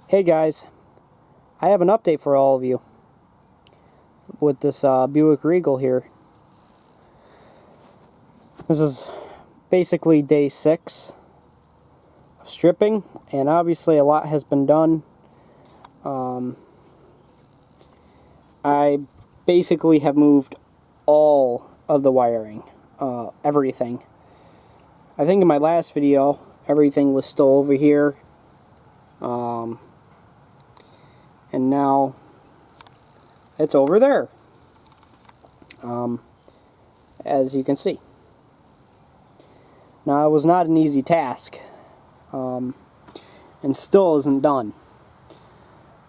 Hey guys, I have an update for all of you with this Buick Regal here. This is basically day 6 of stripping, and obviously a lot has been done. I basically have moved all of the wiring, everything. I think in my last video, everything was still over here. And now it's over there, as you can see. Now, it was not an easy task, and still isn't done.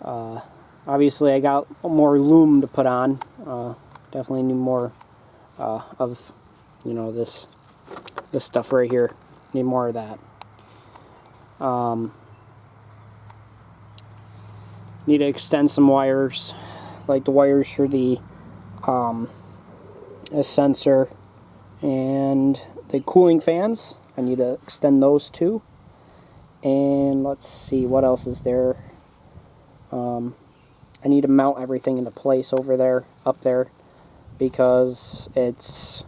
Obviously, I got more loom to put on. Definitely need more of, this stuff right here. Need more of that. Need to extend some wires, like the wires for the sensor and the cooling fans. I need to extend those too. And let's see, what else is there? I need to mount everything into place over there, up there, because it's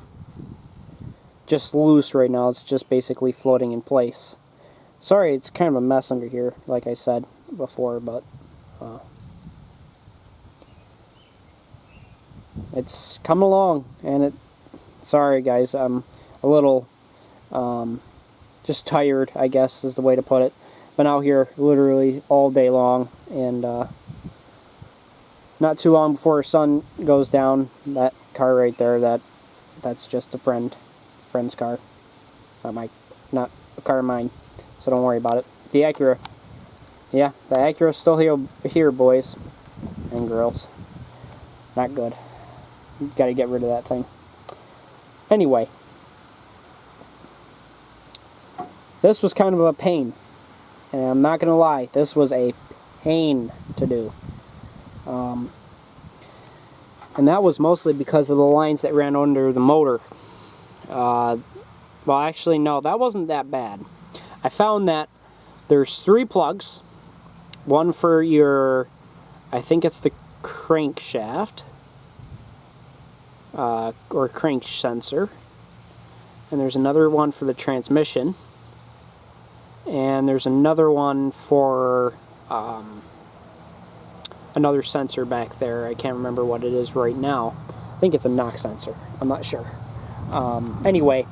just loose right now. It's just basically floating in place. Sorry, it's kind of a mess under here, like I said before, but it's coming along, and sorry guys, I'm a little just tired, I guess is the way to put it. Been out here literally all day long, and not too long before our sun goes down. That car right there, that's just a friend's car, not a car of mine, so don't worry about it. The Acura, yeah, the Acura's still here, boys and girls. Not good. Got to get rid of that thing. Anyway, this was kind of a pain, and I'm not gonna lie, this was a pain to do. And that was mostly because of the lines that ran under the motor. Well, actually, no, that wasn't that bad. I found that there's 3 plugs. One for your, I think it's the crankshaft, or crank sensor. And there's another one for the transmission. And there's another one for another sensor back there. I can't remember what it is right now. I think it's a knock sensor. I'm not sure. Anyway,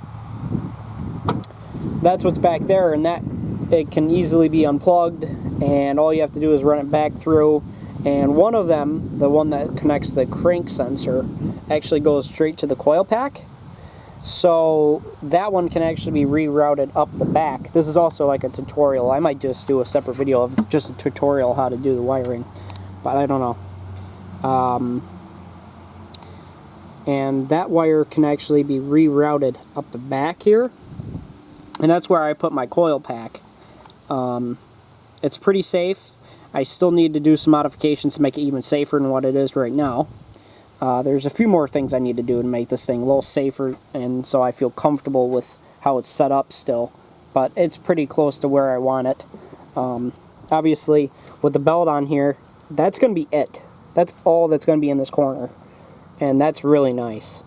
that's what's back there, and it can easily be unplugged, and all you have to do is run it back through. And one of them, the one that connects the crank sensor, actually goes straight to the coil pack. So that one can actually be rerouted up the back. This is also like a tutorial. I might just do a separate video of just a tutorial how to do the wiring, but I don't know. And that wire can actually be rerouted up the back here, and that's where I put my coil pack. It's pretty safe. I still need to do some modifications to make it even safer than what it is right now. There's a few more things I need to do to make this thing a little safer, and so I feel comfortable with how it's set up still. But it's pretty close to where I want it. Obviously, with the belt on here, that's going to be it. That's all that's going to be in this corner. And that's really nice.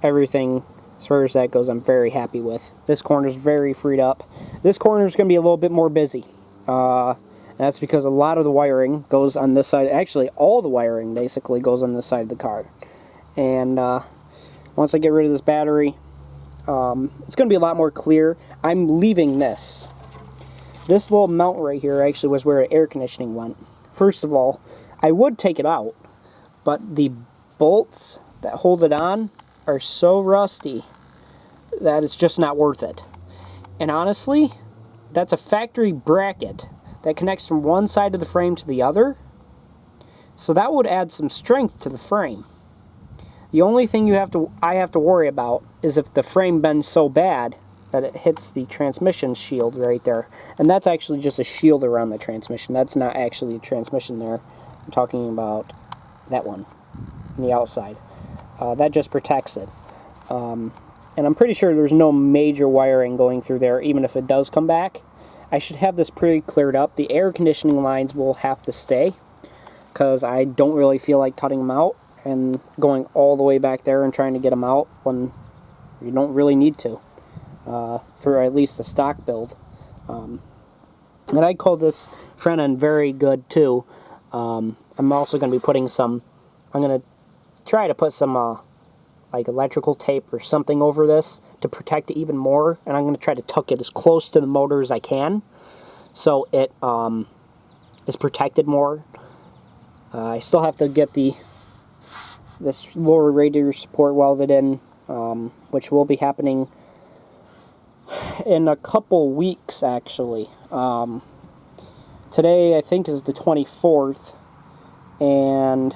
Everything, as far as that goes, I'm very happy with. This corner's very freed up. This corner's going to be a little bit more busy. That's because a lot of the wiring goes on this side. Actually, all the wiring basically goes on this side of the car. And once I get rid of this battery, it's going to be a lot more clear. I'm leaving this. This little mount right here actually was where air conditioning went. First of all, I would take it out, but the bolts that hold it on are so rusty that it's just not worth it. And honestly, that's a factory bracket that connects from one side of the frame to the other, so that would add some strength to the frame. The only thing I have to worry about is if the frame bends so bad that it hits the transmission shield right there. And that's actually just a shield around the transmission. That's not actually a transmission there. I'm talking about that one on the outside. That just protects it. And I'm pretty sure there's no major wiring going through there, even if it does come back. I should have this pretty cleared up. The air conditioning lines will have to stay because I don't really feel like cutting them out and going all the way back there and trying to get them out when you don't really need to, for at least a stock build. And I call this front end very good too. I'm also going to be putting some, I'm going to try to put some like electrical tape or something over this to protect it even more, and I'm going to try to tuck it as close to the motor as I can so it is protected more. I still have to get this lower radiator support welded in, which will be happening in a couple weeks actually. Today I think is the 24th, and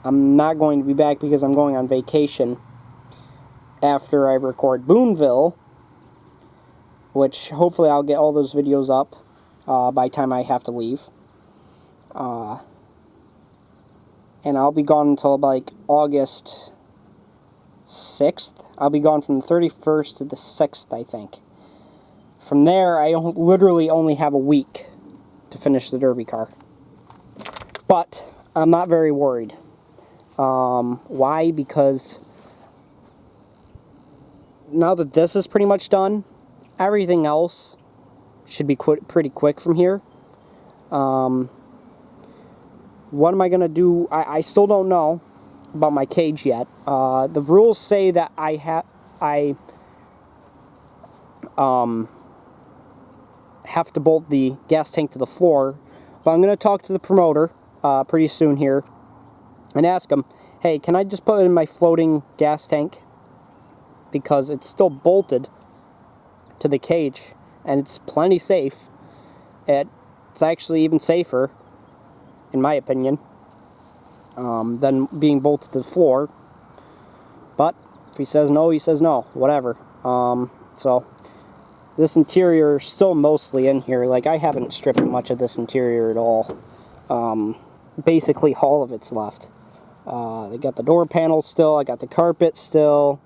I'm not going to be back because I'm going on vacation after I record Boonville, which hopefully I'll get all those videos up by the time I have to leave. And I'll be gone until like August 6th. I'll be gone from the 31st to the 6th, I think. From there, I literally only have a week to finish the Derby car. But I'm not very worried. Why? Because now that this is pretty much done, everything else should be pretty quick from here. What am I going to do? I still don't know about my cage yet. The rules say that I have to bolt the gas tank to the floor, but I'm going to talk to the promoter pretty soon here and ask him, hey, can I just put it in my floating gas tank? Because it's still bolted to the cage, and it's plenty safe. It's actually even safer, in my opinion, than being bolted to the floor. But if he says no, he says no. Whatever. So this interior is still mostly in here. Like, I haven't stripped much of this interior at all. Basically, all of it's left. I got the door panels still. I got the carpet still.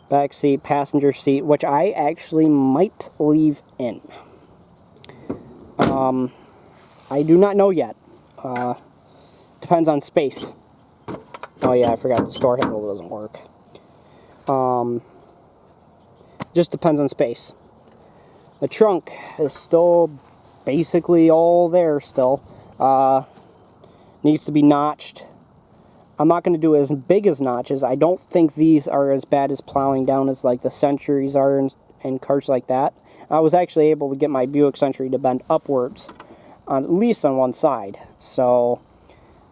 Back seat, passenger seat, which I actually might leave in. I do not know yet. Depends on space. Oh yeah, I forgot the store handle doesn't work. Just depends on space. The trunk is still basically all there still. Needs to be notched. I'm not going to do as big as notches. I don't think these are as bad as plowing down as like the Centuries are and cars like that. I was actually able to get my Buick Century to bend upwards, at least on one side. So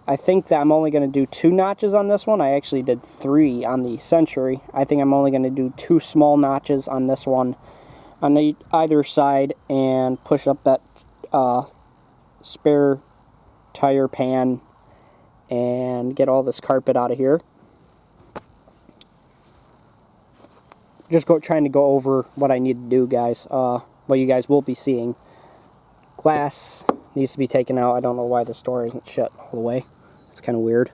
I think that I'm only going to do 2 notches on this one. I actually did 3 on the Century. I think I'm only going to do 2 small notches on this one on either side and push up that spare tire pan and get all this carpet out of here. Just trying to go over what I need to do, guys. What you guys will be seeing. Glass needs to be taken out. I don't know why this door isn't shut all the way. It's kind of weird.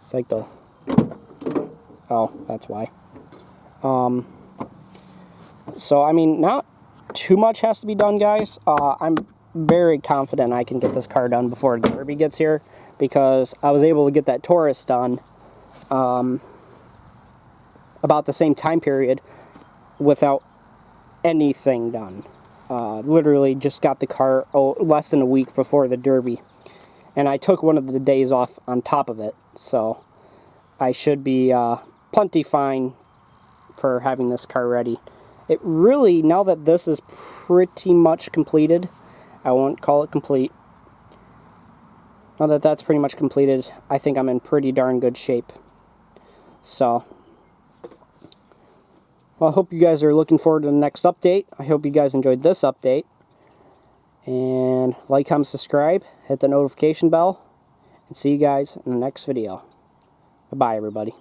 It's like the... Oh, that's why. So, I mean, not too much has to be done, guys. I'm very confident I can get this car done before Derby gets here, because I was able to get that Taurus done about the same time period without anything done. Literally just got the car less than a week before the Derby, and I took one of the days off on top of it, so I should be plenty fine for having this car ready. It really, now that this is pretty much completed, I won't call it complete. Now that that's pretty much completed, I think I'm in pretty darn good shape. So, well, I hope you guys are looking forward to the next update. I hope you guys enjoyed this update. And like, comment, subscribe, hit the notification bell, and see you guys in the next video. Bye-bye, everybody.